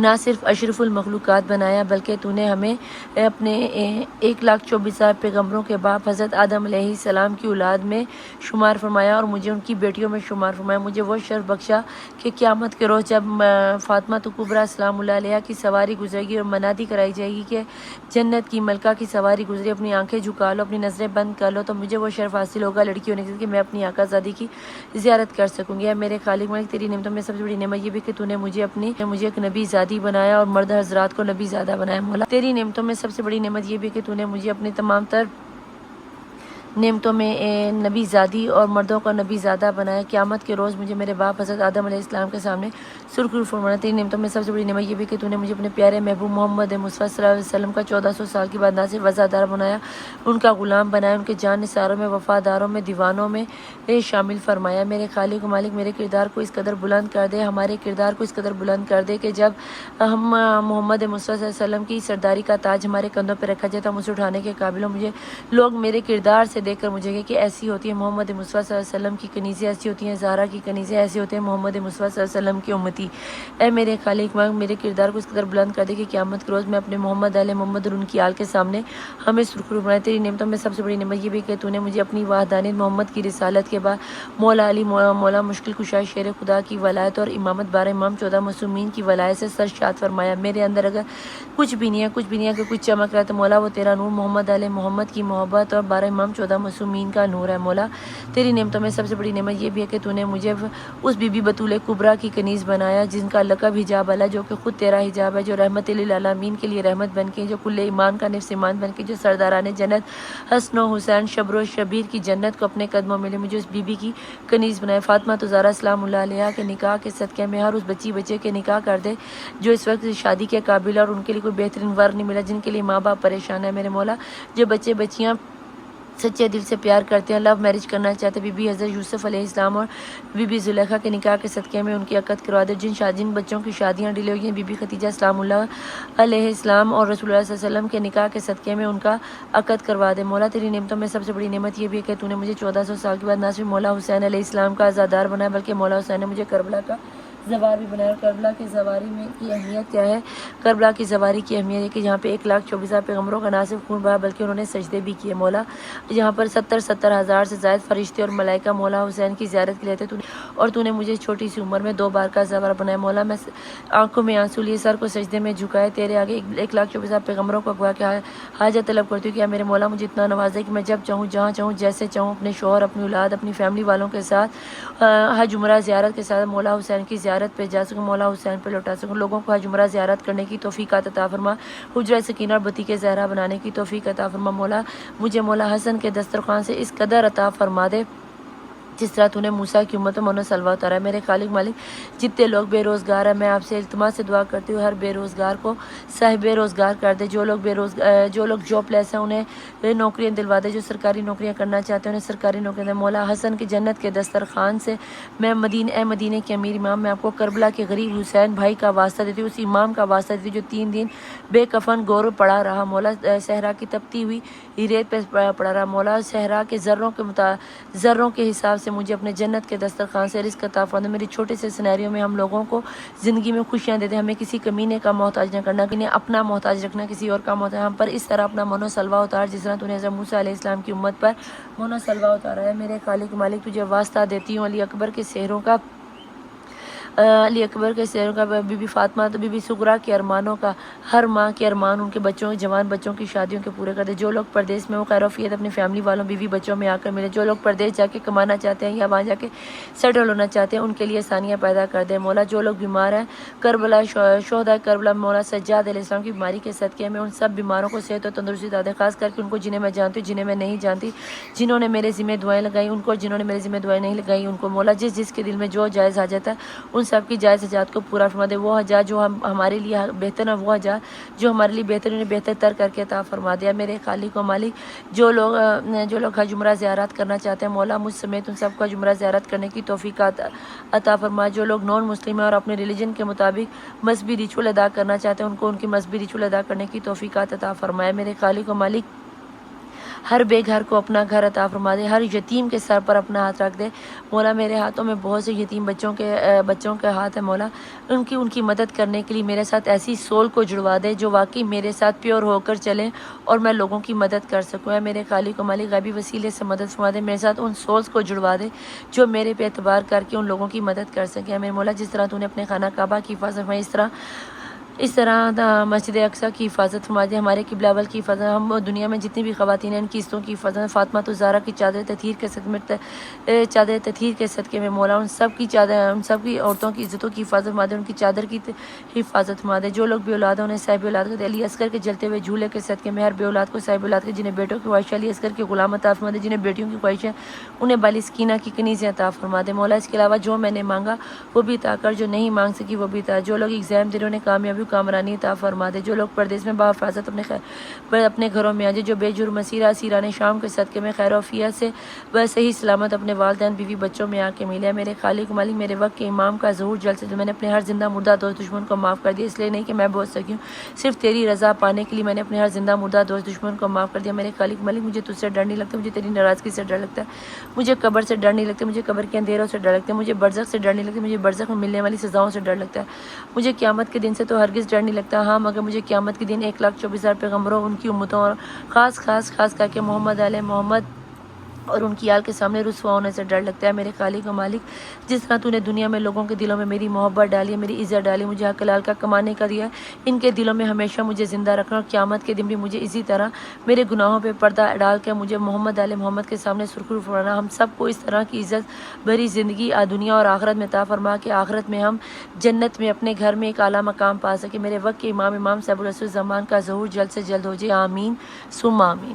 نہ صرف اشرف المخلوقات بنایا بلکہ تو نے ہمیں اپنے 1,24,000 پیغمبروں کے باپ حضرت آدم علیہ السلام کی اولاد میں شمار فرمایا اور مجھے ان کی بیٹیوں میں شمار فرمایا۔ مجھے وہ شرف بخشا کہ قیامت کے روز جب فاطمہ کبریٰ سلام اللہ علیہا کی سواری گزرے گی اور منادی کرائی جائے گی کہ جنت کی ملکہ کی سواری گزری، اپنی آنکھیں جھکا لو، اپنی نظریں بند کر لو، تو مجھے وہ شرف حاصل ہوگا لڑکی ہونے کے کہ میں اپنی آقا زادی کی زیارت کر سکوں گی۔ اے میرے خالق مالک، تیری نعمتوں میں سب سے بڑی نعمت یہ بھی کہ تو نے مجھے ایک نبی زادی بنایا اور مرد حضرات کو نبی زادہ بنایا۔ مولا تیری نعمتوں میں سب سے بڑی نعمت یہ بھی کہ تو نے مجھے اپنے تمام تر نعمتوں میں نبی زادی اور مردوں کا نبی زادہ بنایا۔ قیامت کے روز مجھے میرے باپ حضرت آدم علیہ السلام کے سامنے سرخرو فرمانا۔ تیری نعمتوں میں سب سے بڑی نعمت یہ بھی کہ تو نے مجھے اپنے پیارے محبوب محمد مصطفیٰ صلی اللہ علیہ وسلم کا 1400 سال کے بعد نہ صرف وفادار بنایا، ان کا غلام بنایا، ان کے جان نثاروں میں، وفاداروں میں، دیوانوں میں شامل فرمایا۔ میرے خالق و مالک، میرے کردار کو اس قدر بلند کر دے، ہمارے کردار کو اس قدر بلند کر دے کہ جب ہم محمد مصطفیٰ صلی اللہ علیہ وسلم کی سرداری کا تاج ہمارے کندھوں پہ رکھا جائے تو ہم اسے اٹھانے کے قابل ہوں۔ مجھے لوگ میرے کردار سے دیکھ کر مجھے کہ ایسی ہوتی ہے محمد مصطفیٰ صلی اللہ علیہ وسلم کی کنیزیں، ایسی ہوتی ہیں زہرا کی کنیزیں، ایسے ہوتے ہیں محمد مصطفیٰ صلی اللہ علیہ وسلم کی امتی۔ اے میرے خالق مالک، میرے کردار کو اس قدر بلند کر دے کہ قیامت کے روز میں اپنے محمد علیہ محمد اور ان کی آل کے سامنے ہمیں سرخرو بنائے۔ تیری نعمتوں میں سب سے بڑی نعمت یہ بھی کہ تو نے مجھے اپنی وحدانیت محمد کی رسالت کے بعد مولا علی مولا مشکل کشا شیر خدا کی ولایت اور امامت 12 امام 14 معصومین کی ولایت سے سرشاد فرمایا۔ میرے اندر اگر کچھ بھی نہیں ہے کہ کچھ چمک رہا ہے تو مولا وہ تیرا نور محمد علیہ محمد کی محبت اور 12 امام 14 معصومین کا نور ہے۔ مولا تیری نعمتوں میں سب سے بڑی نعمت یہ بھی ہے کہ تو نے مجھے اس بی بی بطول کبریٰ کی کنیز بنایا جن کا لقب حجاب اللہ، جو کہ خود تیرا حجاب ہے، جو رحمت للعالمین کے لیے رحمت بن کے، جو کل ایمان کا نفس ایمان بن کے، جو سرداران جنت حسن و حسین شبر و شبیر کی جنت کو اپنے قدموں میں لے مجھے اس بی بی کی کنیز بنایا۔ فاطمہ زہرا سلام اللہ علیہا کے نکاح کے صدقے میں ہر اس بچے کے نکاح کر دے جو اس وقت شادی کے قابل ہے اور ان کے لیے کوئی بہترین ور نہیں ملا، جن کے لیے ماں باپ پریشان ہے۔ میرے مولا جو بچیاں سچے دل سے پیار کرتے ہیں، لو میرج کرنا چاہتے ہیں، بی بی حضرت یوسف علیہ السلام اور بی بی زلیخا کے نکاح کے صدقے میں ان کی عقد کروا دے۔ جن بچوں کی شادیاں ڈیلے ہوئی ہیں، بی بی خدیجہ سلام اللہ علیہ السلام اور رسول اللہ صلی اللہ علیہ وسلم کے نکاح کے صدقے میں ان کا عقد کروا دے۔ مولا تیری نعمتوں میں سب سے بڑی نعمت یہ بھی ہے کہ تو نے مجھے 1400 سال کے بعد نہ صرف مولا حسین علیہ السلام کا عزادار بنایا بلکہ مولا حسین نے مجھے کربلا کا زوار بھی بنایا۔ کربلا کی زواری میں کی اہمیت کیا ہے؟ کربلا کی زواری کی اہمیت ہے کہ جہاں پہ 1,24,000 پیغمبروں کا نہ صرف خون بہا بلکہ انہوں نے سجدے بھی کیے۔ مولا جہاں پر 70 ہزار سے زائد فرشتے اور ملائکہ مولا حسین کی زیارت کے لیے تھے اور تو نے مجھے چھوٹی سی عمر میں 2 بار کا زوار بنایا۔ مولا میں آنکھوں میں آنسو لیے سر کو سجدے میں جھکائے تیرے آگے 1,24,000 پیغمبروں کو اگوا کے حاجت طلب کرتی ہوں کہ میرے مولا مجھے اتنا نوازے کہ میں جب چاہوں جہاں چاہوں جیسے چاہوں اپنے شوہر، اپنی اولاد، اپنی فیملی والوں کے ساتھ حج عمرہ زیارت کے ساتھ مولا حسین کی زیارت پہ جا سکوں، مولا حسین پہ لوٹا سکوں، لوگوں کو حج عمرہ زیارت کرنے کی توفیق عطا فرما، حجرہ سکینہ اور بطیق زہرا بنانے کی توفیق عطا فرما۔ مولا مجھے مولا حسن کے دسترخوان سے اس قدر عطا فرما دے جس طرح تو نے موسیٰ کی امت میں سلوا اتارا ہے۔ میرے خالق مالک جتنے لوگ بے روزگار ہیں میں آپ سے التماس سے دعا کرتی ہوں ہر بے روزگار کو صاحب روزگار کر دے۔ جو لوگ جاب لیس ہیں انہیں نوکریاں دلوا دے، جو سرکاری نوکریاں کرنا چاہتے ہیں انہیں سرکاری نوکریاں دے۔ مولا حسن کی جنت کے دسترخوان سے میں مدینے کے امیر امام میں آپ کو کربلا کے غریب حسین بھائی کا واسطہ دیتی ہوں، اس امام کا واسطہ دیتی ہوں جو 3 دن بے کفن گور پڑا رہا، مولا صحرا کی تپتی ہوئی ریت پہ پڑا رہا۔ مولا صحرا کے ذروں کے حساب سے مجھے اپنے جنت کے دسترخوان سے رزق عطا فرما۔ میری چھوٹے سے سینیریو میں ہم لوگوں کو زندگی میں خوشیاں دیتے ہیں، ہمیں کسی کمینے کا محتاج نہ کرنا، انہیں اپنا محتاج رکھنا، کسی اور کا محتاج، ہم پر اس طرح اپنا منو سلوا اتار جس طرح تو نے حضرت موسیٰ علیہ السلام کی امت پر منو سلوا اتارا ہے۔ میرے خالق مالک تجھے واسطہ دیتی ہوں علی اکبر کے سحروں کا، بی بی فاطمہ تو بی بی سغرا کے ارمانوں کا، ہر ماں کے ارمان ان کے بچوں جوان بچوں کی شادیوں کے پورے کر دے۔ جو لوگ پردیس میں وہ خیر وفیت اپنی فیملی والوں بیوی بچوں میں آ کر ملے، جو لوگ پردیس جا کے کمانا چاہتے ہیں یا وہاں جا کے سیٹل ہونا چاہتے ہیں ان کے لیے آسانیاں پیدا کر دے۔ مولا جو لوگ بیمار ہیں کربلا شہداء کربلا مولا سجاد علیہ السلام کی بیماری کے صدقے میں ان سب بیماروں کو صحت و تندرستی عطا دے، خاص کر کے ان کو جنہیں میں جانتی ہوں جنہیں میں نہیں جانتی، جنہوں نے میرے ذمہ دعائیں لگائی ان کو، جنہوں نے میرے ذمہ دعائیں نہیں لگائی ان کو۔ مولا جس کے دل میں جو جائز حاجت ہے ان سب کی جائز حاجات کو پورا فرما دے۔ وہ حاجات جو ہمارے لیے بہتر ہے، وہ حاجات جو ہمارے لیے بہتر انہیں بہتر تر کر کے عطا فرما دیا۔ میرے خالق و مالک جو لوگ حج عمرہ زیارت کرنا چاہتے ہیں مولا مجھ سمیت ان سب کو حج عمرہ زیارت کرنے کی توفیق عطا فرما۔ جو لوگ نان مسلم ہیں اور اپنے ریلیجن کے مطابق مذہبی ریچول ادا کرنا چاہتے ہیں ان کو ان کی مذہبی ریچول ادا کرنے کی توفیق عطا فرمائے۔ میرے خالق و مالک ہر بے گھر کو اپنا گھر عطا فرما دے، ہر یتیم کے سر پر اپنا ہاتھ رکھ دے مولا۔ میرے ہاتھوں میں بہت سے یتیم بچوں کے ہاتھ ہیں مولا، ان کی مدد کرنے کے لیے میرے ساتھ ایسی سول کو جڑوا دے جو واقعی میرے ساتھ پیور ہو کر چلیں اور میں لوگوں کی مدد کر سکوں۔ اے میرے خالق و مالک، غیبی وسیلے سے مدد فرما دے، میرے ساتھ ان سولز کو جڑوا دے جو میرے پہ اعتبار کر کے ان لوگوں کی مدد کر سکیں۔ میرے مولا، جس طرح تو نے اپنے خانہ کعبہ کی حفاظت فرمائی، اس طرح مسجد اقصیٰ کی حفاظت فرما دے، ہمارے قبلہ اول کی حفاظت، ہم دنیا میں جتنی بھی خواتین ہیں ان کی عزتوں کی حفاظت، فاطمہ الزہرا کی چادر تطہیر کے صدقے میں مولا ان سب کی عورتوں کی عزتوں کی حفاظت فرما دے، ان کی چادر کی حفاظت فرما دے۔ جو لوگ بے اولاد ہیں انہیں صاحب اولاد کو دے، علی اصغر کے جلتے ہوئے جھولے کے صدقے میں ہر بے اولاد کو صاحب اولاد کے، جنہیں بیٹوں کی خواہش ہے علی اصغر کے غلام عطا فرما دے، جنہیں بیٹیوں کی خواہش ہے انہیں بالی سکینہ کی کنیزیں عطا فرما دے مولا۔ اس کے علاوہ جو میں نے مانگا وہ بھی عطا کر، جو نہیں مانگ سکی وہ بھی عطا۔ جو لوگ ایگزام دے رہے انہیں کامیابی کامرانی عطا فرما دے، جو لوگ پردیس میں بحفاظت اپنے گھروں میں آ جائے، جو بے جرم اسیران شام کے صدقے میں خیر و عافیت سے صحیح سلامت اپنے والدین بیوی بچوں میں آ کے ملے۔ میرے خالق مالک، میرے وقت کے امام کا ظہور جلد سے میں نے اپنے ہر زندہ مردہ دوست دشمن کو معاف کر دیا، اس لیے نہیں کہ میں بہت سکی ہوں، صرف تیری رضا پانے کے لیے میں نے اپنے ہر زندہ مردہ دوست دشمن کو معاف کر دیا۔ میرے خالق مالک، مجھے تجھ سے ڈر نہیں لگتا، مجھے تیری ناراضگی سے ڈر لگتا ہے، مجھے قبر سے ڈر نہیں لگتا، مجھے قبر کے اندھیروں سے ڈر لگتا ہے، مجھے برزخ سے ڈر نہیں لگتا، مجھے برزخ میں ملنے والی سزاؤں سے ڈر لگتا ہے، مجھے قیامت کے دن سے تو ہرگز ڈر نہیں لگتا، ہاں مگر مجھے قیامت کے دن 1,24,000 پیغمبروں، ان کی امتوں اور خاص کر کے محمد علیہ محمد اور ان کی آل کے سامنے رسوا ہونے سے ڈر لگتا ہے۔ میرے خالق و مالک، جس طرح تو نے دنیا میں لوگوں کے دلوں میں میری محبت ڈالی ہے، میری عزت ڈالی، مجھے حق حلال کا کمانے کا دیا ہے، ان کے دلوں میں ہمیشہ مجھے زندہ رکھنا، اور قیامت کے دن بھی مجھے اسی طرح میرے گناہوں پہ پردہ ڈال کے مجھے محمد علیہ محمد کے سامنے سرخرو فرمانا۔ ہم سب کو اس طرح کی عزت بھری زندگی دنیا اور آخرت میں عطا فرما کہ آخرت میں ہم جنت میں اپنے گھر میں ایک اعلیٰ مقام پا سکے۔ میرے وقت کے امام صاحب الرسول زمان کا ظہور جلد سے جلد ہو جائے، آمین ثم آمین۔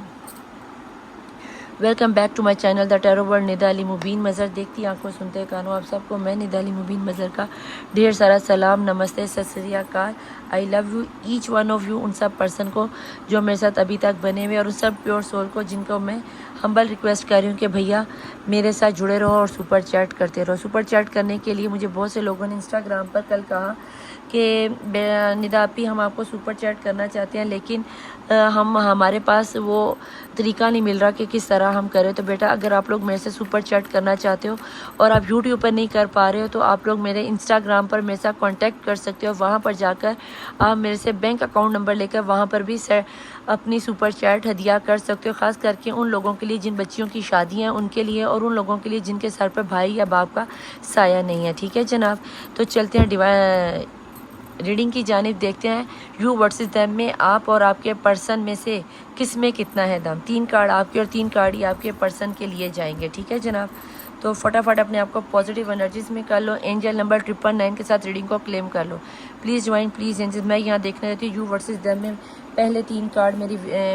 Welcome back to my channel the tarot world, Nida Ali Mubeen Mazhar. دیکھتی آنکھوں سنتے کانوں آپ سب کو میں ندا علی مبین مظہر کا ڈھیر سارا سلام، نمستے، ست سری اکال، I love you each one of you, ان سب پرسن کو جو میرے ساتھ ابھی تک بنے ہوئے، اور ان سب پیور سول کو جن کو میں ہمبل ریکویسٹ کر رہی ہوں کہ بھیا میرے ساتھ جڑے رہو اور سپر چیٹ کرتے رہو۔ سپر چیٹ کرنے کے لیے مجھے بہت سے لوگوں نے انسٹاگرام پر کل کہا کہ ندا آپی ہم آپ کو سپر چیٹ کرنا چاہتے ہیں لیکن ہمارے پاس وہ طریقہ نہیں مل رہا کہ کس طرح ہم کریں۔ تو بیٹا اگر آپ لوگ میرے سے سپر چیٹ کرنا چاہتے ہو اور آپ یوٹیوب پر نہیں کر پا رہے ہو تو آپ لوگ میرے انسٹاگرام پر میرے ساتھ کانٹیکٹ کر سکتے ہو، وہاں پر جا کر آپ میرے سے بینک اکاؤنٹ نمبر لے کر وہاں پر بھی اپنی سپر چیٹ ہدیہ کر سکتے ہو، خاص کر کے ان لوگوں کے لیے جن بچیوں کی شادیاں ہیں ان کے لیے، اور ان لوگوں کے لیے جن کے سر پر بھائی یا باپ کا سایہ نہیں ہے۔ ٹھیک ہے جناب، تو چلتے ہیں ریڈنگ کی جانب، دیکھتے ہیں یو ورسز دیم میں آپ اور آپ کے پرسن میں سے کس میں کتنا ہے دم۔ 3 کارڈ آپ کے اور 3 کارڈ ہی آپ کے پرسن کے لیے جائیں گے۔ ٹھیک ہے جناب، تو فٹافٹ اپنے آپ کو پازیٹیو انرجیز میں کر لو، اینجل نمبر 999 کے ساتھ ریڈنگ کو کلیم کر لو۔ Please join, please angel. میں یہاں دیکھنے رہتی ہوں یو ورسز دیم میں پہلے 3 کارڈ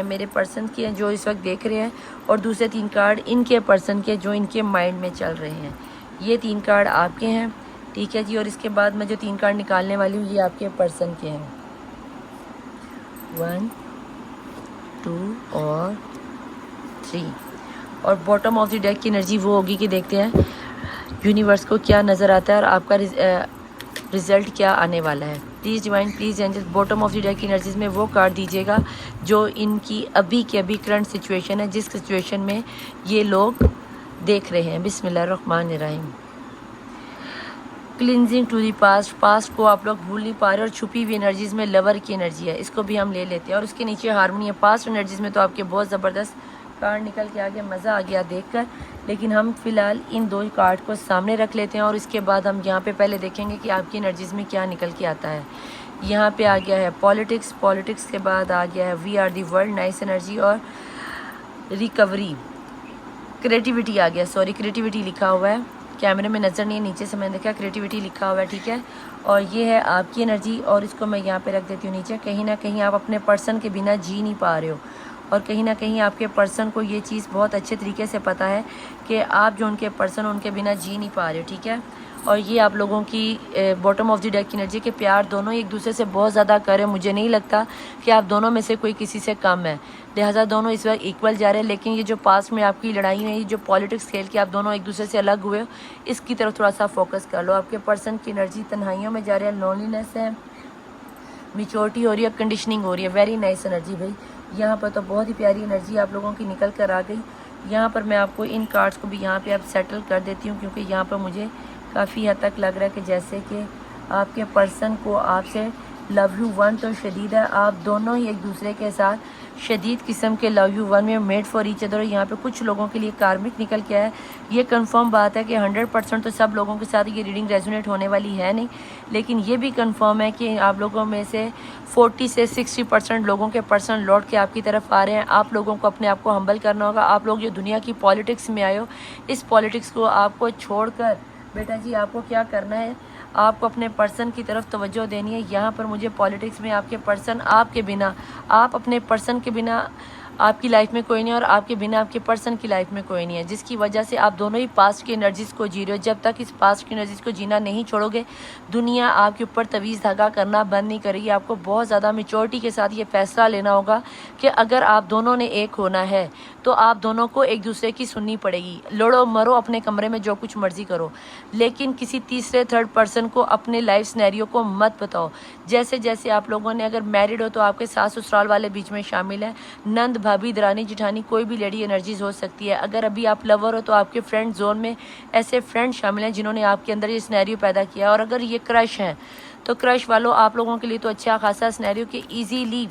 میرے پرسن کے ہیں جو اس وقت دیکھ رہے ہیں، اور دوسرے 3 کارڈ ان کے پرسن کے جو ان کے مائنڈ میں چل رہے ہیں۔ یہ 3 کارڈ آپ کے ہیں، ٹھیک ہے جی، اور اس کے بعد میں جو 3 کارڈ نکالنے والی ہوں یہ آپ کے پرسن کے ہیں، 1 2 اور 3۔ اور باٹم آف دی ڈیک کی انرجی وہ ہوگی کہ دیکھتے ہیں یونیورس کو کیا نظر آتا ہے اور آپ کا رزلٹ کیا آنے والا ہے۔ Please divine, please angel, bottom of the deck کی انرجیز میں وہ کارڈ دیجیے گا جو ان کی ابھی کرنٹ سچویشن ہے، جس سچویشن میں یہ لوگ دیکھ رہے ہیں۔ بسم اللہ الرحمن الرحیم۔ کلینزنگ ٹو دی پاسٹ کو آپ لوگ بھول نہیں پا رہے، اور چھپی ہوئی انرجیز میں لور کی انرجی ہے، اس کو بھی ہم لے لیتے ہیں، اور اس کے نیچے ہارمونی ہے۔ پاسٹ انرجیز میں تو آپ کے بہت زبردست کارڈ نکل کے آ گیا، مزہ آ گیا دیکھ کر، لیکن ہم فی الحال ان 2 کارڈ کو سامنے رکھ لیتے ہیں، اور اس کے بعد ہم یہاں پہ پہلے دیکھیں گے کہ آپ کی انرجیز میں کیا نکل کے آتا ہے۔ یہاں پہ آ گیا ہے پالیٹکس کے بعد آ گیا ہے we are the world, nice energy, اور ریکوری، کریٹیوٹی آ گیا، کریٹیوٹی لکھا ہوا ہے، کیمرے میں نظر نہیں ہے، نیچے سے میں نے دیکھا کریٹیوٹی لکھا ہوا ہے، ٹھیک ہے، اور یہ ہے آپ کی انرجی، اور اس کو میں یہاں پہ رکھ دیتی ہوں نیچے۔ کہیں نہ کہیں آپ اپنے پرسن کے بنا جی نہیں پا رہے ہو، اور کہیں نہ کہیں آپ کے پرسن کو یہ چیز بہت اچھے طریقے سے پتہ ہے کہ آپ جو ان کے پرسن ان کے بنا جی نہیں پا رہے ہو، ٹھیک ہے۔ اور یہ آپ لوگوں کی باٹم آف دی ڈیک کی انرجی کے پیار دونوں ایک دوسرے سے بہت زیادہ کریں، مجھے نہیں لگتا کہ آپ دونوں میں سے کوئی کسی سے کم ہے، لہٰذا دونوں اس وقت ایکول جا رہے ہیں، لیکن یہ جو پاس میں آپ کی لڑائی ہے، یہ جو پالیٹکس کھیل کے آپ دونوں ایک دوسرے سے الگ ہوئے ہو، اس کی طرف تھوڑا سا فوکس کر لو۔ آپ کے پرسن کی انرجی تنہائیوں میں جا رہے ہیں، لونلینس ہے، میچورٹی ہو رہی ہے، کنڈیشننگ ہو رہی ہے، ویری نائس انرجی بھائی، یہاں پر تو بہت ہی پیاری انرجی آپ لوگوں کی نکل کر آ گئی. یہاں پر میں آپ کو ان کارڈز کو بھی یہاں پہ اب سیٹل کر دیتی ہوں، کیونکہ یہاں پر مجھے کافی حد تک لگ رہا ہے کہ جیسے کہ آپ کے پرسن کو آپ سے لو یو ون تو شدید ہے، آپ دونوں ہی ایک دوسرے کے ساتھ شدید قسم کے لو یو ون میں میڈ فار ایچ ادر. یہاں پہ کچھ لوگوں کے لیے کارمک نکل کے آیا ہے. یہ کنفرم بات ہے کہ 100% تو سب لوگوں کے ساتھ یہ ریڈنگ ریزونیٹ ہونے والی ہے نہیں، لیکن یہ بھی کنفرم ہے کہ آپ لوگوں میں سے 40 سے 60% لوگوں کے پرسن لوٹ کے آپ کی طرف آ رہے ہیں. آپ لوگوں کو اپنے آپ کو ہمبل کرنا ہوگا. آپ لوگ جو دنیا کی پالیٹکس میں آئے ہو، اس پالیٹکس کو آپ کو چھوڑ کر بیٹا جی آپ کو کیا کرنا ہے، آپ کو اپنے پرسن کی طرف توجہ دینی ہے. یہاں پر مجھے پالیٹکس میں آپ کے پرسن، آپ کے بنا، آپ اپنے پرسن کے بنا آپ کی لائف میں کوئی نہیں، اور آپ کے بنا آپ کے پرسن کی لائف میں کوئی نہیں ہے، جس کی وجہ سے آپ دونوں ہی پاسٹ کی انرجیز کو جی رہے ہو. جب تک اس پاسٹ کی انرجیز کو جینا نہیں چھوڑو گے، دنیا آپ کے اوپر تویز دھاگا کرنا بند نہیں کرے گی. آپ کو بہت زیادہ میچورٹی کے ساتھ یہ فیصلہ لینا ہوگا کہ اگر آپ دونوں نے ایک ہونا ہے تو آپ دونوں کو ایک دوسرے کی سننی پڑے گی. لڑو مرو اپنے کمرے میں جو کچھ مرضی کرو، لیکن کسی تیسرے تھرڈ پرسن کو اپنے لائف سینیریو کو مت بتاؤ. جیسے جیسے آپ لوگوں نے اگر میرڈ ہو تو آپ کے ساس سسرال والے بیچ میں شامل ہیں، نند بھابھی درانی جٹھانی کوئی بھی لیڈی انرجیز ہو سکتی ہے. اگر ابھی آپ لور ہو تو آپ کے فرینڈ زون میں ایسے فرینڈ شامل ہیں جنہوں نے آپ کے اندر یہ سینیریو پیدا کیا. اور اگر یہ کرش ہیں تو کرش والوں آپ لوگوں کے لیے تو اچھا خاصا سینیریو کہ ایزیلی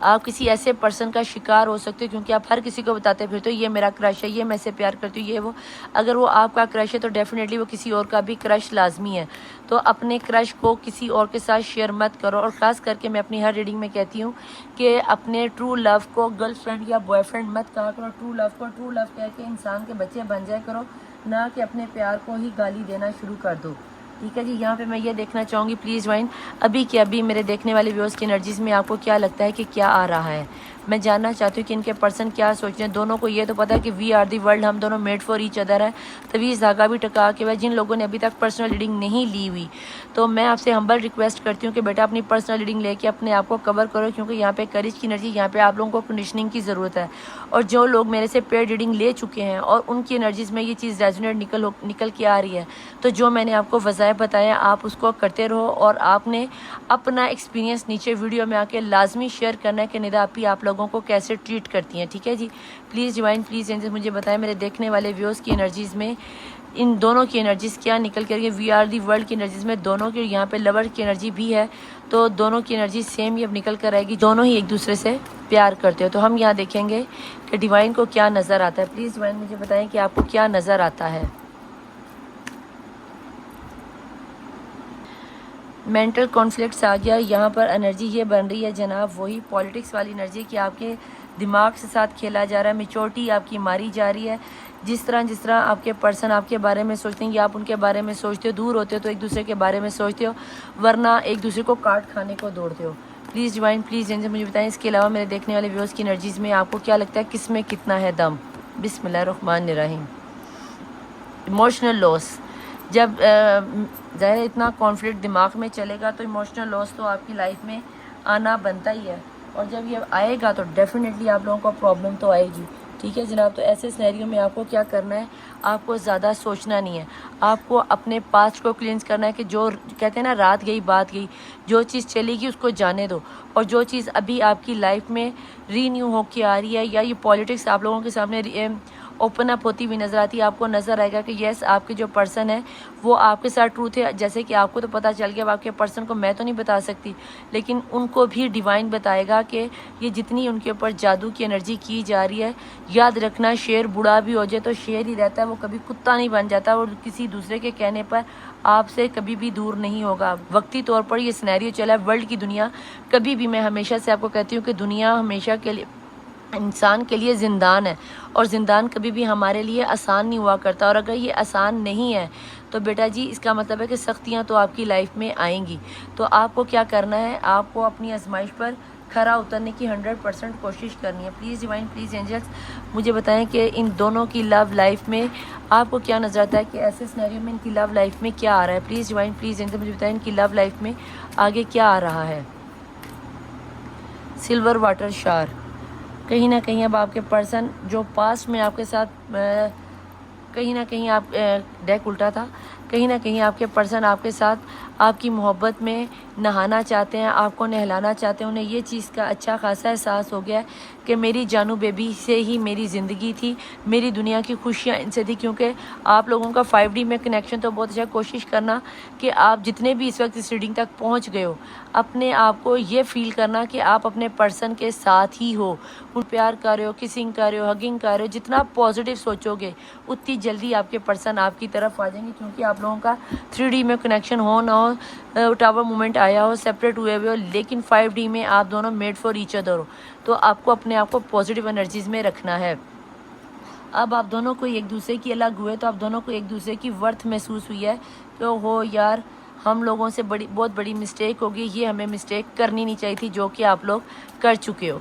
آپ کسی ایسے پرسن کا شکار ہو سکتے ہو، کیونکہ آپ ہر کسی کو بتاتے پھرتے ہو یہ میرا کرش ہے، یہ میں سے پیار کرتی ہوں، یہ وہ. اگر وہ آپ کا کرش ہے تو ڈیفینیٹلی وہ کسی اور کا بھی کرش لازمی ہے. تو اپنے کرش کو کسی اور کے ساتھ شیئر مت کرو. اور خاص کر کے میں اپنی ہر ریڈنگ میں کہتی ہوں کہ اپنے ٹرو لو کو گرل فرینڈ یا بوائے فرینڈ مت کہا کرو. ٹرو لو کو ٹرو لو کہہ کے انسان کے بچے بن جائے کرو، نہ کہ اپنے پیار کو ہی گالی دینا شروع کر دو. ٹھیک ہے جی. یہاں پہ میں یہ دیکھنا چاہوں گی پلیز وائن ابھی کے ابھی میرے دیکھنے والے ویورز کی انرجیز میں آپ کو کیا لگتا ہے کہ کیا آ رہا ہے. میں جاننا چاہتی ہوں کہ ان کے پرسن کیا سوچ رہے ہیں. دونوں کو یہ تو پتا ہے کہ وی آر دی ورلڈ، ہم دونوں میڈ فار ایچ ادر ہے. تویز دھاگا بھی ٹکا کے. جن لوگوں نے ابھی تک پرسنل ریڈنگ نہیں لی ہوئی تو میں آپ سے ہمبل ریکویسٹ کرتی ہوں کہ بیٹا اپنی پرسنل ریڈنگ لے کے اپنے آپ کو کور کرو، کیونکہ یہاں پہ کریج کی انرجی، یہاں پہ آپ لوگوں کو کنڈیشننگ کی ضرورت ہے. اور جو لوگ میرے سے پیڈ ریڈنگ لے چکے ہیں اور ان کی انرجیز میں یہ چیز ریزونیٹ نکل کے آ رہی ہے، تو جو میں نے آپ کو وظائف بتایا آپ اس کو کرتے رہو. اور آپ نے اپنا ایکسپیرینس نیچے ویڈیو میں آ کے لازمی شیئر کرنا ہے کہ ندا آپی آپ لوگوں کو کیسے ٹریٹ کرتی ہیں. ٹھیک ہے جی. پلیز ڈیوائن پلیز اینجل مجھے بتائیں میرے دیکھنے والے ویورز کی انرجیز میں ان دونوں کی انرجیز کیا نکل کے رہی ہے. وی آر دی ورلڈ کی انرجیز میں دونوں کی، یہاں پہ لور کی انرجی بھی ہے، تو دونوں کی انرجی سیم ہی اب نکل کر آئے گی. دونوں ہی ایک دوسرے سے پیار کرتے ہو. تو ہم یہاں دیکھیں گے کہ ڈیوائن کو کیا نظر آتا ہے. پلیز ڈیوائن مجھے بتائیں کہ آپ کو کیا نظر آتا ہے. مینٹل کانفلکٹس آ گیا. یہاں پر انرجی یہ بن رہی ہے جناب وہی پالیٹکس والی انرجی کہ آپ کے دماغ سے ساتھ کھیلا جا رہا ہے. میچورٹی آپ کی ماری جا رہی ہے. جس طرح آپ کے پرسن آپ کے بارے میں سوچتے ہیں یا آپ ان کے بارے میں سوچتے ہو، دور ہوتے ہو تو ایک دوسرے کے بارے میں سوچتے ہو، ورنہ ایک دوسرے کو کاٹ کھانے کو دوڑتے ہو. پلیز ڈیوائن پلیز اینجل مجھے بتائیں اس کے علاوہ میرے دیکھنے والے ویورز کی انرجیز میں آپ کو کیا لگتا ہے کس میں کتنا ہے دم. بسم اللہ الرحمن الرحیم. ایموشنل لاس. جب ظاہر اتنا کانفلکٹ دماغ میں چلے گا تو ایموشنل لاس تو آپ کی لائف میں آنا بنتا ہی ہے، اور جب یہ آئے گا تو ڈیفینیٹلی آپ لوگوں کو پرابلم تو آئے گی. ٹھیک ہے جناب. تو ایسے سینیریو میں آپ کو کیا کرنا ہے، آپ کو زیادہ سوچنا نہیں ہے. آپ کو اپنے پاسٹ کو کلینز کرنا ہے کہ جو کہتے ہیں نا رات گئی بات گئی، جو چیز چلے گی اس کو جانے دو. اور جو چیز ابھی آپ کی لائف میں رینیو ہو کے آ رہی ہے یا یہ پالیٹکس آپ لوگوں کے سامنے اوپن اپ ہوتی ہوئی نظر آتی ہے، آپ کو نظر آئے گا کہ یس آپ کے جو پرسن ہے وہ آپ کے ساتھ ٹروتھ ہے. جیسے کہ آپ کو تو پتہ چل گیا، آپ کے پرسن کو میں تو نہیں بتا سکتی، لیکن ان کو بھی ڈیوائن بتائے گا کہ یہ جتنی ان کے اوپر جادو کی انرجی کی جا رہی ہے. یاد رکھنا شیر بوڑھا بھی ہو جائے تو شیر ہی رہتا ہے، وہ کبھی کتا نہیں بن جاتا، اور کسی دوسرے کے کہنے پر آپ سے کبھی بھی دور نہیں ہوگا. وقتی طور پر یہ سینیریو چلا ہے ورلڈ کی دنیا کبھی بھی، میں ہمیشہ سے آپ کو کہتی ہوں کہ دنیا ہمیشہ کے لیے انسان کے لیے زندان ہے، اور زندان کبھی بھی ہمارے لیے آسان نہیں ہوا کرتا. اور اگر یہ آسان نہیں ہے تو بیٹا جی اس کا مطلب ہے کہ سختیاں تو آپ کی لائف میں آئیں گی. تو آپ کو کیا کرنا ہے، آپ کو اپنی آزمائش پر کھرا اترنے کی 100% کوشش کرنی ہے. پلیز ڈیوائن پلیز اینجلس مجھے بتائیں کہ ان دونوں کی لو لائف میں آپ کو کیا نظر آتا ہے کہ ایسے سینیریو میں ان کی لو لائف میں کیا آ رہا ہے. پلیز ڈیوائن پلیز اینجلس مجھے بتائیں ان کی لو لائف میں آگے کیا آ رہا ہے. سلور واٹر شار. کہیں نہ کہیں اب آپ کے پرسن جو پاسٹ میں آپ کے ساتھ کہیں نہ کہیں آپ ڈیک الٹا تھا، کہیں نہ کہیں آپ کے پرسن آپ کے ساتھ آپ کی محبت میں نہانا چاہتے ہیں، آپ کو نہلانا چاہتے ہیں. انہیں یہ چیز کا اچھا خاصا احساس ہو گیا ہے کہ میری جانو بیبی سے ہی میری زندگی تھی، میری دنیا کی خوشیاں ان سے تھی. کیونکہ آپ لوگوں کا 5D میں کنیکشن تو بہت اچھا. کوشش کرنا کہ آپ جتنے بھی اس وقت اس ریڈنگ تک پہنچ گئے ہو، اپنے آپ کو یہ فیل کرنا کہ آپ اپنے پرسن کے ساتھ ہی ہو، ان پیار کر رہے ہو، کسنگ کر رہے ہو، ہگنگ کر رہے ہو. جتنا پازیٹیو سوچو گے اتنی جلدی آپ کے پرسن آپ کی طرف آ جائیں گے. کیونکہ آپ لوگوں کا 3D میں کنیکشن ہو نہ ہو، ٹاور مومنٹ آیا ہو، سیپریٹ ہوئے ہوئے ہو، لیکن 5D میں آپ دونوں میڈ فار ایچ ادر ہو. تو آپ کو اپنے آپ کو پازیٹیو انرجیز میں رکھنا ہے. اب آپ دونوں کو ایک دوسرے کی الگ ہوئے تو آپ دونوں کو ایک دوسرے کی ورتھ محسوس ہوئی ہے کہ ہو یار ہم لوگوں سے بہت بڑی مسٹیک ہوگی، یہ ہمیں مسٹیک کرنی نہیں چاہیے تھی جو کہ آپ لوگ کر چکے ہو.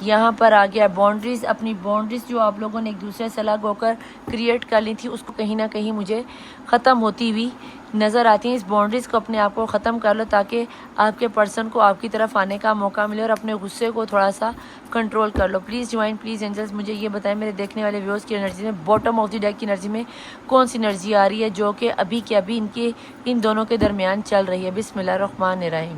یہاں پر آ گیا باؤنڈریز. اپنی باؤنڈریز جو آپ لوگوں نے ایک دوسرے سے الگ ہو کر کریٹ کر لی تھی، اس کو کہیں نہ کہیں مجھے ختم ہوتی ہوئی نظر آتی ہیں. اس باؤنڈریز کو اپنے آپ کو ختم کر لو تاکہ آپ کے پرسن کو آپ کی طرف آنے کا موقع ملے، اور اپنے غصے کو تھوڑا سا کنٹرول کر لو. پلیز ڈیوائن، پلیز اینجلز مجھے یہ بتائیں میرے دیکھنے والے ویورز کی انرجی میں باٹم آف دی ڈیک کی انرجی میں کون سی انرجی آ رہی ہے جو کہ ابھی کے ابھی ان دونوں کے درمیان چل رہی ہے. بسم اللہ الرحمن الرحیم.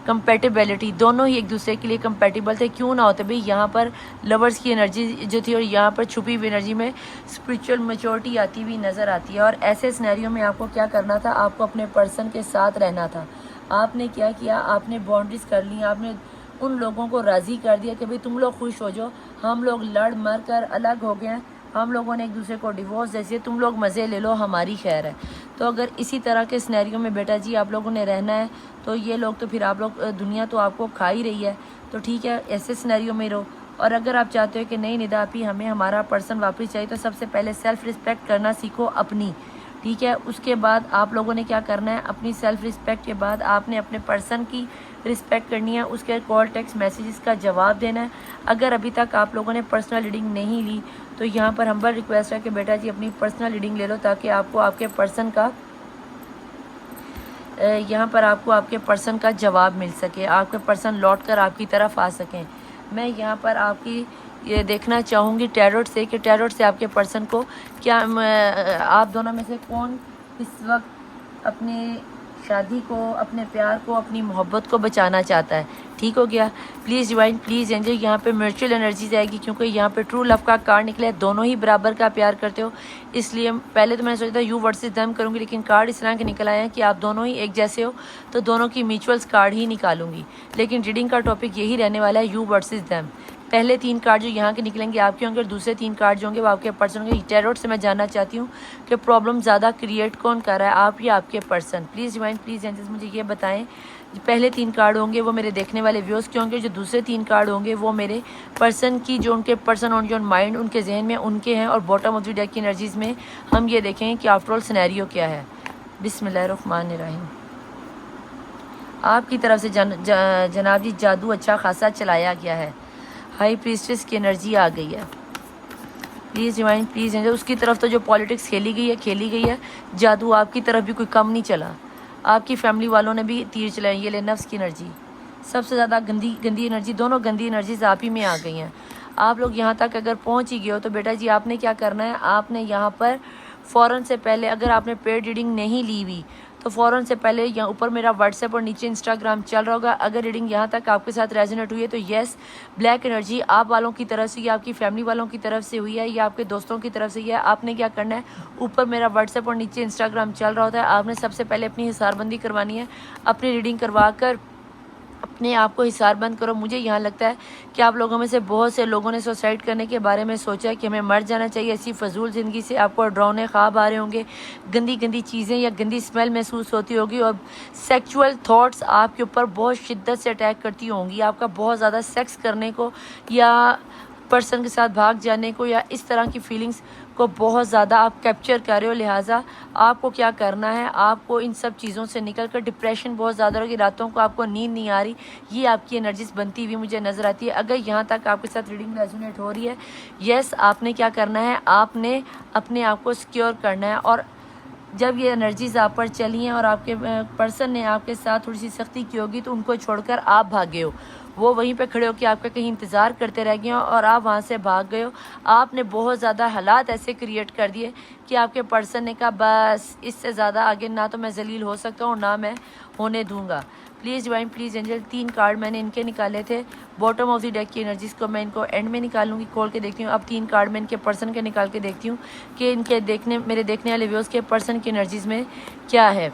کمپیٹیبلٹی، دونوں ہی ایک دوسرے کے لیے کمپیٹیبل تھے. کیوں نہ ہوتے بھائی، یہاں پر لورز کی انرجی جو تھی اور یہاں پر چھپی ہوئی انرجی میں اسپریچول میچورٹی آتی ہوئی نظر آتی ہے. اور ایسے سینیریو میں آپ کو کیا کرنا تھا؟ آپ کو اپنے پرسن کے ساتھ رہنا تھا. آپ نے کیا کیا؟ آپ نے باؤنڈریز کر لی، آپ نے ان لوگوں کو راضی کر دیا کہ بھئی تم لوگ خوش ہو جاؤ، ہم لوگ لڑ مر کر الگ ہو گئے ہیں، ہم لوگوں نے ایک دوسرے کو ڈیورس دے دیا، تم لوگ مزے لے لو، ہماری خیر ہے. تو اگر اسی طرح کے سینیریو میں بیٹا جی آپ لوگوں نے رہنا ہے تو یہ لوگ تو پھر آپ لوگ دنیا تو آپ کو کھا ہی رہی ہے. تو ٹھیک ہے، ایسے سینیریو میں رہو. اور اگر آپ چاہتے ہو کہ نہیں ندا آپی ہمیں ہمارا پرسن واپس چاہیے، تو سب سے پہلے سیلف رسپیکٹ کرنا سیکھو اپنی. ٹھیک ہے، اس کے بعد آپ لوگوں نے کیا کرنا ہے؟ اپنی سیلف رسپیکٹ کے بعد آپ نے اپنے پرسن کی رسپیکٹ کرنی ہے، اس کے کال ٹیکسٹ میسیجز کا جواب دینا ہے. اگر ابھی تک آپ لوگوں نے پرسنل ریڈنگ نہیں لی تو یہاں پر ہمبل ریکویسٹ ہے کہ بیٹا جی اپنی پرسنل ریڈنگ لے لو تاکہ آپ کو آپ کے پرسن کا یہاں پر آپ کو آپ کے پرسن کا جواب مل سکے، آپ کے پرسن لوٹ کر آپ کی طرف آ سکیں. میں یہاں پر آپ کی یہ دیکھنا چاہوں گی ٹیروٹ سے کہ ٹیروٹ سے آپ کے پرسن کو کیا آپ دونوں میں سے کون اس وقت اپنے شادی کو، اپنے پیار کو، اپنی محبت کو بچانا چاہتا ہے. ٹھیک ہو گیا. Please divine, please angel. یہاں پہ میوچل انرجیز آئے گی کیونکہ یہاں پہ ٹرو لو کا کارڈ نکلا ہے. دونوں ہی برابر کا پیار کرتے ہو، اس لیے پہلے تو میں نے سوچا تھا یو ورسز دیم کروں گی، لیکن کارڈ اس طرح کے نکل آئے ہیں کہ آپ دونوں ہی ایک جیسے ہو تو دونوں کی میوچولس کارڈ ہی نکالوں گی. لیکن ریڈنگ کا ٹاپک یہی رہنے والا ہے، یو ورسز دیم. پہلے 3 کارڈ جو یہاں کے نکلیں گے آپ کے ہوں گے، اور دوسرے 3 کارڈ جو ہوں گے وہ آپ کے پرسن ہوں گے. ٹیروٹ سے میں جاننا چاہتی ہوں کہ پرابلم زیادہ کریٹ کون کر رہا ہے، آپ یا آپ کے person? Please divine, please angels مجھے یہ بتائیں. پہلے 3 کارڈ ہوں گے وہ میرے دیکھنے والے ویوز کے ہوں گے، جو دوسرے 3 کارڈ ہوں گے وہ میرے پرسن کی، جو ان کے پرسن آن جو مائنڈ ان کے ذہن میں ان کے ہیں. اور باٹم آف دی ڈیک کی انرجیز میں ہم یہ دیکھیں کہ آفٹر آل سینیریو کیا ہے. بسم اللہ الرحمن الرحیم. آپ کی طرف سے جناب جی جادو اچھا خاصا چلایا گیا ہے. ہائی پریسٹس کی انرجی آ گئی ہے. Please divine, please angel. اس کی طرف تو جو پالیٹکس کھیلی گئی ہے، جادو آپ کی طرف بھی کوئی کم نہیں چلا. آپ کی فیملی والوں نے بھی تیر چلائے. یہ لے نفس کی انرجی، سب سے زیادہ گندی انرجی، دونوں گندی انرجیز آپ ہی میں آ گئی ہیں. آپ لوگ یہاں تک اگر پہنچ ہی گئے ہو تو بیٹا جی آپ نے کیا کرنا ہے؟ آپ نے یہاں پر فوراً سے پہلے، اگر آپ نے پیڈ ریڈنگ نہیں لی ہوئی تو فوراً سے پہلے یہاں اوپر میرا واٹس ایپ اور نیچے انسٹاگرام چل رہا ہوگا. اگر ریڈنگ یہاں تک آپ کے ساتھ ریزونیٹ ہوئی ہے تو یس، بلیک انرجی آپ والوں کی طرف سے یا آپ کی فیملی والوں کی طرف سے ہوئی ہے یا آپ کے دوستوں کی طرف سے ہوئی ہے. آپ نے کیا کرنا ہے؟ اوپر میرا واٹس ایپ اور نیچے انسٹاگرام چل رہا ہوتا ہے. آپ نے سب سے پہلے اپنی حسار بندی کروانی ہے. اپنی ریڈنگ کروا کر اپنے آپ کو حسار بند کرو. مجھے یہاں لگتا ہے کہ آپ لوگوں میں سے بہت سے لوگوں نے سوسائڈ کرنے کے بارے میں سوچا ہے کہ ہمیں مر جانا چاہیے. ایسی فضول زندگی سے آپ کو ڈراؤنے خواب آ رہے ہوں گے، گندی چیزیں یا گندی اسمیل محسوس ہوتی ہوگی، اور سیکچول تھاٹس آپ کے اوپر بہت شدت سے اٹیک کرتی ہوں گی. آپ کا بہت زیادہ سیکس کرنے کو یا پرسن کے ساتھ بھاگ جانے کو یا اس طرح کی فیلنگز کو بہت زیادہ آپ کیپچر کر رہے ہو. لہٰذا آپ کو کیا کرنا ہے؟ آپ کو ان سب چیزوں سے نکل کر، ڈپریشن بہت زیادہ ہوگی، راتوں کو آپ کو نیند نہیں آ رہی، یہ آپ کی انرجیز بنتی ہوئی مجھے نظر آتی ہے. اگر یہاں تک آپ کے ساتھ ریڈنگ ریزونیٹ ہو رہی ہے، یس آپ نے کیا کرنا ہے؟ آپ نے اپنے آپ کو سیکیور کرنا ہے. اور جب یہ انرجیز آپ پر چلی ہیں اور آپ کے پرسن نے آپ کے ساتھ تھوڑی سی سختی کی ہوگی تو ان کو چھوڑ کر آپ بھاگے ہو. وہ وہیں پہ کھڑے ہو کے آپ کا کہیں انتظار کرتے رہ گئے ہوں اور آپ وہاں سے بھاگ گئے ہو. آپ نے بہت زیادہ حالات ایسے کریٹ کر دیے کہ آپ کے پرسن نے کہا بس اس سے زیادہ آگے نہ تو میں ذلیل ہو سکتا ہوں نہ میں ہونے دوں گا. Please divine please angel 3 card میں نے ان کے نکالے تھے باٹم آف دی ڈیک کی انرجیز کو میں ان کو اینڈ میں نکالوں گی, کھول کے دیکھتی ہوں. اب 3 کارڈ میں ان کے پرسن کے نکال کے دیکھتی ہوں کہ ان کے میرے دیکھنے والے ویوز کے پرسن کی انرجیز میں کیا ہے.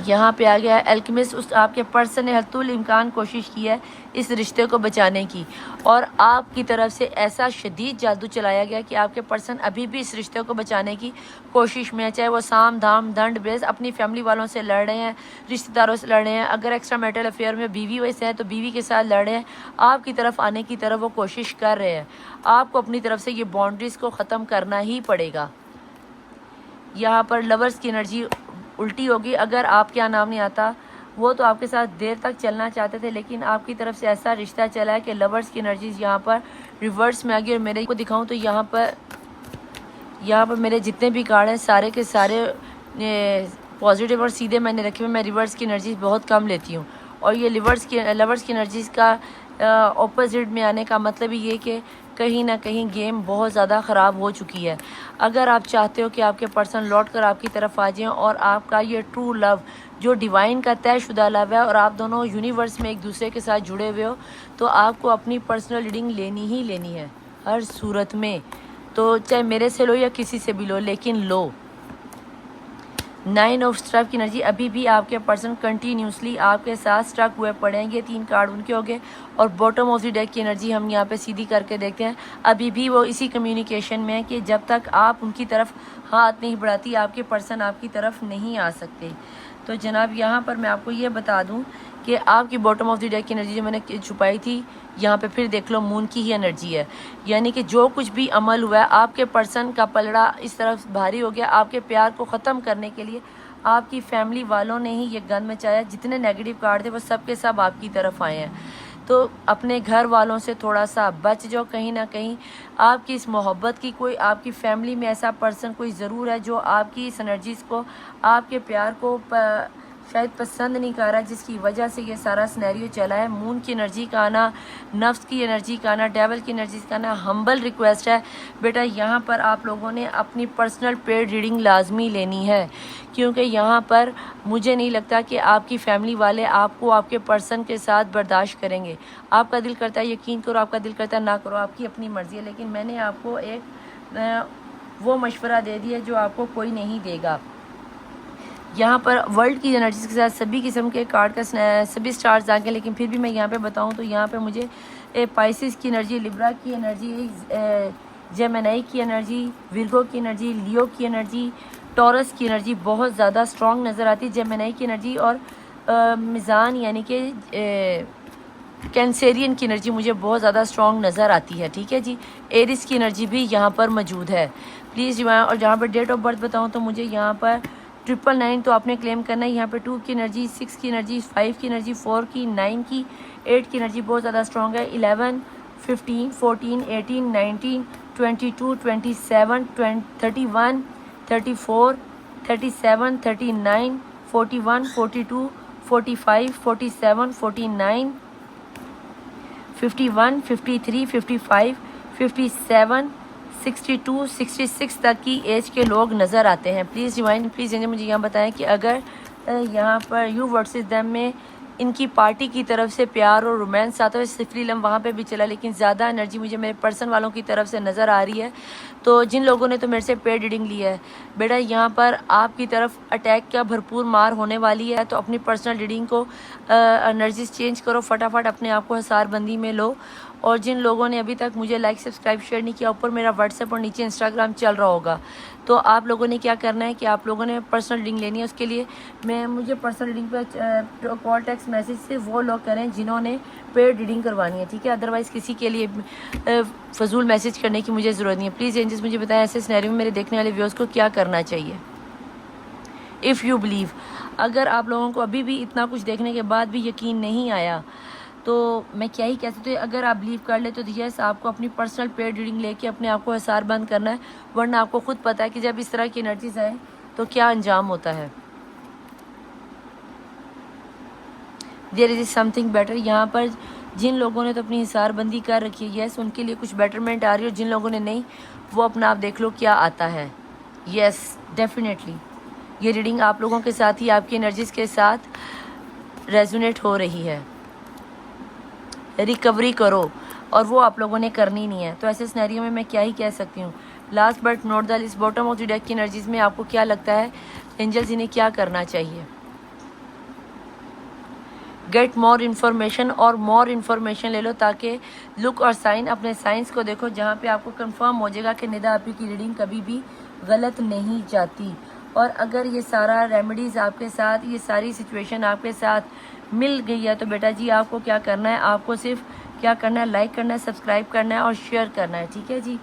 یہاں پہ آ گیا ہے الکیمسٹ. اس آپ کے پرسن نے حتی الامکان کوشش کی ہے اس رشتے کو بچانے کی, اور آپ کی طرف سے ایسا شدید جادو چلایا گیا کہ آپ کے پرسن ابھی بھی اس رشتے کو بچانے کی کوشش میں ہے. چاہے وہ سام دھام دنڈ بیز اپنی فیملی والوں سے لڑ رہے ہیں, رشتہ داروں سے لڑ رہے ہیں, اگر ایکسٹرا میٹل افیئر میں بیوی ویسے ہے تو بیوی کے ساتھ لڑ رہے ہیں, آپ کی طرف آنے کی طرف وہ کوشش کر رہے ہیں. آپ کو اپنی طرف سے یہ باؤنڈریز کو ختم کرنا ہی پڑے گا. یہاں پر لورز کی انرجی الٹی ہوگی. اگر آپ کیا نام نہیں آتا, وہ تو آپ کے ساتھ دیر تک چلنا چاہتے تھے لیکن آپ کی طرف سے ایسا رشتہ چلا ہے کہ لورز کی انرجیز یہاں پر ریورس میں آ گئی. اور میرے کو دکھاؤں تو یہاں پر میرے جتنے بھی کارڈ ہیں سارے کے سارے پازیٹیو اور سیدھے میں نے رکھے ہوئے. میں ریورس کی انرجیز بہت کم لیتی ہوں, اور یہ لورز کی انرجیز کا اپوزٹ میں آنے کا مطلب یہ کہ کہیں نہ کہیں گیم بہت زیادہ خراب ہو چکی ہے. اگر آپ چاہتے ہو کہ آپ کے پرسن لوٹ کر آپ کی طرف آ جائیں اور آپ کا یہ ٹرو لو جو ڈیوائن کا طے شدہ لو ہے اور آپ دونوں یونیورس میں ایک دوسرے کے ساتھ جڑے ہوئے ہو, تو آپ کو اپنی پرسنل ریڈنگ لینی ہی لینی ہے ہر صورت میں. تو چاہے میرے سے لو یا کسی سے بھی لو, لیکن لو. 9 آف اسٹرک کی انرجی ابھی بھی آپ کے پرسن کنٹینیوسلی آپ کے ساتھ اسٹرک ہوئے پڑے ہیں. یہ 3 کارڈ ان کے ہو گئے. اور باٹم آف دی ڈیک کی انرجی ہم یہاں پہ سیدھی کر کے دیکھتے ہیں. ابھی بھی وہ اسی کمیونیکیشن میں ہے کہ جب تک آپ ان کی طرف ہاتھ نہیں بڑھاتی آپ کے پرسن آپ کی طرف نہیں آ سکتے. تو جناب یہاں پر میں آپ کو یہ بتا دوں کہ آپ کی باٹم آف دی ڈیک کی انرجی جو میں نے چھپائی تھی یہاں پہ پھر دیکھ لو مون کی ہی انرجی ہے. یعنی کہ جو کچھ بھی عمل ہوا ہے آپ کے پرسن کا پلڑا اس طرف بھاری ہو گیا. آپ کے پیار کو ختم کرنے کے لیے آپ کی فیملی والوں نے ہی یہ گن مچایا. جتنے نیگیٹو کارڈ تھے وہ سب کے سب آپ کی طرف آئے ہیں. تو اپنے گھر والوں سے تھوڑا سا بچ جاؤ. کہیں نہ کہیں آپ کی اس محبت کی کوئی آپ کی فیملی میں ایسا پرسن کوئی ضرور ہے جو آپ کی اس انرجیز کو آپ کے پیار کو شاید پسند نہیں کر رہا, جس کی وجہ سے یہ سارا سنیریو چلا ہے. مون کی انرجی کا آنا, نفس کی انرجی کا آنا, ڈیول کی انرجی کا آنا. ہمبل ریکویسٹ ہے بیٹا یہاں پر آپ لوگوں نے اپنی پرسنل پیڈ ریڈنگ لازمی لینی ہے, کیونکہ یہاں پر مجھے نہیں لگتا کہ آپ کی فیملی والے آپ کو آپ کے پرسن کے ساتھ برداشت کریں گے. آپ کا دل کرتا ہے یقین کرو, آپ کا دل کرتا ہے نہ کرو, آپ کی اپنی مرضی ہے. لیکن میں نے آپ کو ایک وہ مشورہ دے دیا جو آپ کو کوئی نہیں دے گا. یہاں پر ورلڈ کی انرجیز کے ساتھ سبھی قسم کے کارڈ کا سبھی سٹارز آ گئے, لیکن پھر بھی میں یہاں پہ بتاؤں تو یہاں پہ مجھے پائسس کی انرجی, لیبرا کی انرجی, جیمنائی کی انرجی, ورگو کی انرجی, لیو کی انرجی, ٹورس کی انرجی بہت زیادہ اسٹرانگ نظر آتی. جیمنائی کی انرجی اور میزان یعنی کہ کینسیرین کی انرجی مجھے بہت زیادہ اسٹرانگ نظر آتی ہے. ٹھیک ہے جی. ایرس کی انرجی بھی یہاں پر موجود ہے پلیز. اور جہاں پر ڈیٹ آف برتھ بتاؤں تو مجھے یہاں پر 999 تو آپ نے کلیم کرنا ہے. یہاں پہ 2 کی انرجی, 6 کی انرجی, 5 کی انرجی, 4 کی, 9 کی, 8 کی انرجی بہت زیادہ اسٹرانگ ہے. 11, 15, 14, 18, 19, 22, 27, 31, 34, 37, 39, 41, 42, 45, 47, 49, 51, 53, 55, 57, 62, 66 تک کی ایج کے لوگ نظر آتے ہیں. پلیز ڈیوائن پلیز مجھے یہاں بتائیں کہ اگر یہاں پر یو ورسز دیم میں ان کی پارٹی کی طرف سے پیار اور رومانس آتا ہے. صفری لم وہاں پہ بھی چلا, لیکن زیادہ انرجی مجھے میرے پرسن والوں کی طرف سے نظر آ رہی ہے. تو جن لوگوں نے تو میرے سے پیڈ ریڈنگ لی ہے بیٹا یہاں پر آپ کی طرف اٹیک کا بھرپور مار ہونے والی ہے. تو اپنی پرسنل ریڈنگ کو انرجیز چینج کرو, فٹافٹ اپنے آپ کو حصار بندی میں لو. اور جن لوگوں نے ابھی تک مجھے لائک سبسکرائب شیئر نہیں کیا, اوپر میرا واٹس ایپ اور نیچے انسٹاگرام چل رہا ہوگا, تو آپ لوگوں نے کیا کرنا ہے کہ آپ لوگوں نے پرسنل ریڈنگ لینی ہے. اس کے لیے مجھے پرسنل ریڈنگ پہ کال ٹیکسٹ میسیج سے وہ لوگ کریں جنہوں نے پیڈ ریڈنگ کروانی ہے. ٹھیک ہے, ادروائز کسی کے لیے فضول میسیج کرنے کی مجھے ضرورت نہیں ہے. پلیز اینجلس مجھے بتائیں ایسے سینیریو میں میرے دیکھنے والے ویوز کو کیا کرنا چاہیے. اف یو بلیو, اگر آپ لوگوں کو ابھی بھی اتنا کچھ دیکھنے کے بعد بھی یقین نہیں آیا تو میں کیا ہی کہہ سکتی ہوں. اگر آپ بلیو کر لیں تو یس آپ کو اپنی پرسنل پیڈ ریڈنگ لے کے اپنے آپ کو حصار بند کرنا ہے, ورنہ آپ کو خود پتہ ہے کہ جب اس طرح کی انرجیز آئیں تو کیا انجام ہوتا ہے. دیر از سم تھنگ بیٹر. یہاں پر جن لوگوں نے تو اپنی حصار بندی کر رکھی ہے یس ان کے لیے کچھ بیٹرمنٹ آ رہی ہے، اور جن لوگوں نے نہیں وہ اپنا آپ دیکھ لو کیا آتا ہے. یس ڈیفینیٹلی یہ ریڈنگ آپ لوگوں کے ساتھ ہی آپ کی انرجیز کے ساتھ ریزونیٹ ہو رہی ہے. ریکوری کرو، اور وہ آپ لوگوں نے کرنی نہیں ہے. تو ایسے سینیریو میں کیا ہی کہہ سکتی ہوں. Last but not the least bottom of the deck کی انرجیز میں آپ کو کیا لگتا ہے اینجلز انہیں کیا کرنا چاہیے؟ گیٹ مور انفارمیشن، اور مور انفارمیشن لے لو تاکہ لک اور سائن اپنے سائنس کو دیکھو جہاں پہ آپ کو کنفرم ہو جائے گا کہ ندا آپی کی ریڈنگ کبھی بھی غلط نہیں جاتی. اور اگر یہ سارا ریمیڈیز آپ کے ساتھ، یہ ساری سچویشن آپ کے ساتھ مل گئی ہے تو بیٹا جی آپ کو کیا کرنا ہے، آپ کو صرف کیا کرنا ہے، لائک کرنا ہے، سبسکرائب کرنا ہے اور شیئر کرنا ہے. ٹھیک ہے جی.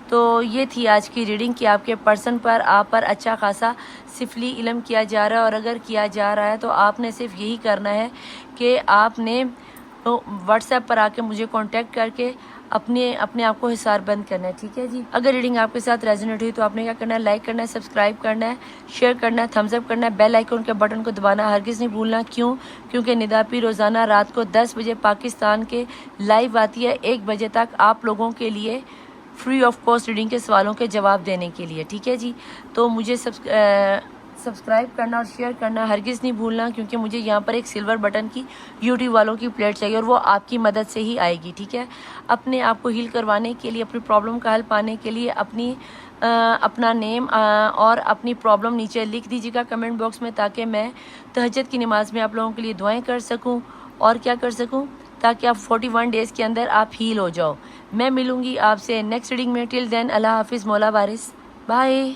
تو یہ تھی آج کی ریڈنگ کہ آپ کے پرسن پر آپ پر اچھا خاصا سفلی علم کیا جا رہا ہے، اور اگر کیا جا رہا ہے تو آپ نے صرف یہی کرنا ہے کہ آپ نے واٹس ایپ پر آ کے مجھے کانٹیکٹ کر کے اپنے آپ کو حصار بند کرنا ہے. ٹھیک ہے جی. اگر ریڈنگ آپ کے ساتھ ریزونیٹ ہوئی تو آپ نے کیا کرنا ہے، لائک کرنا ہے، سبسکرائب کرنا ہے، شیئر کرنا ہے، تھمز اپ کرنا ہے، بیل آئیکن کے بٹن کو دبانا ہرگز نہیں بھولنا. کیونکہ ندا پی روزانہ رات کو 10 بجے پاکستان کے لائیو آتی ہے 1 بجے تک آپ لوگوں کے لیے فری آف کاسٹ ریڈنگ کے سوالوں کے جواب دینے کے لیے. ٹھیک ہے جی. تو مجھے سبسکرائب کرنا اور شیئر کرنا ہرگز نہیں بھولنا، کیونکہ مجھے یہاں پر ایک سلور بٹن کی یوٹیوب والوں کی پلیٹ چاہیے، اور وہ آپ کی مدد سے ہی آئے گی. ٹھیک ہے. اپنے آپ کو ہیل کروانے کے لیے، اپنی پرابلم کا حل پانے کے لیے اپنا نیم اور اپنی پرابلم نیچے لکھ دیجیے گا کمنٹ باکس میں، تاکہ میں تہجد کی نماز میں آپ لوگوں کے لیے دعائیں کر سکوں اور کیا کر سکوں، تاکہ آپ 41 ڈیز کے اندر آپ ہیل ہو جاؤ. میں ملوں گی آپ سے نیکسٹ ریڈنگ میں. ٹل دین اللہ حافظ. مولا وارث. بائے.